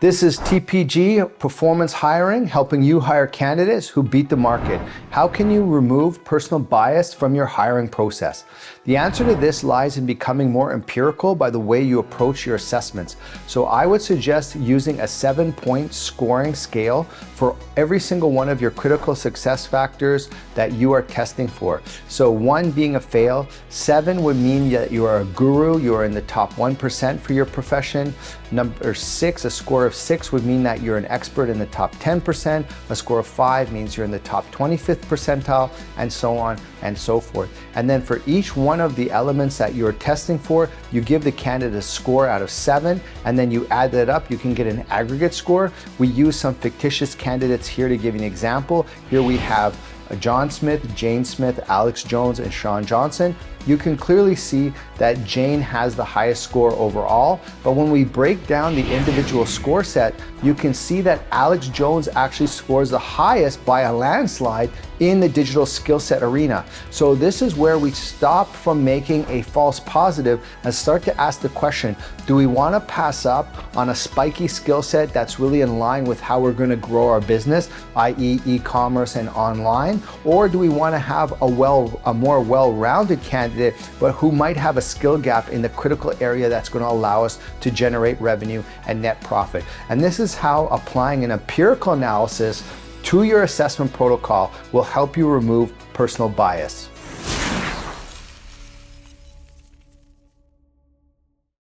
This is TPG, Performance Hiring, helping you hire candidates who beat the market. How can you remove personal bias from your hiring process? The answer to this lies in becoming more empirical by the way you approach your assessments. So I would suggest using a 7-point scoring scale for every single one of your critical success factors that you are testing for. So 1 being a fail, 7 would mean that you are a guru, you are in the top 1% for your profession. Number 6, a score of 6 would mean that you're an expert in the top 10%. A score of 5 means you're in the top 25th percentile, and so on and so forth. And then for each one of the elements that you're testing for, you give the candidate a score out of 7, and then you add that up, you can get an aggregate score. We use some fictitious candidates here to give you an example. Here we have John Smith, Jane Smith, Alex Jones, and Sean Johnson. You can clearly see that Jane has the highest score overall, but when we break down the individual score set, you can see that Alex Jones actually scores the highest by a landslide in the digital skill set arena. So this is where we stop from making a false positive and start to ask the question, do we want to pass up on a spiky skill set that's really in line with how we're going to grow our business, i.e. e-commerce and online, or do we want to have a more well-rounded candidate but who might have a skill gap in the critical area that's going to allow us to generate revenue and net profit? And this is how applying an empirical analysis to your assessment protocol will help you remove personal bias.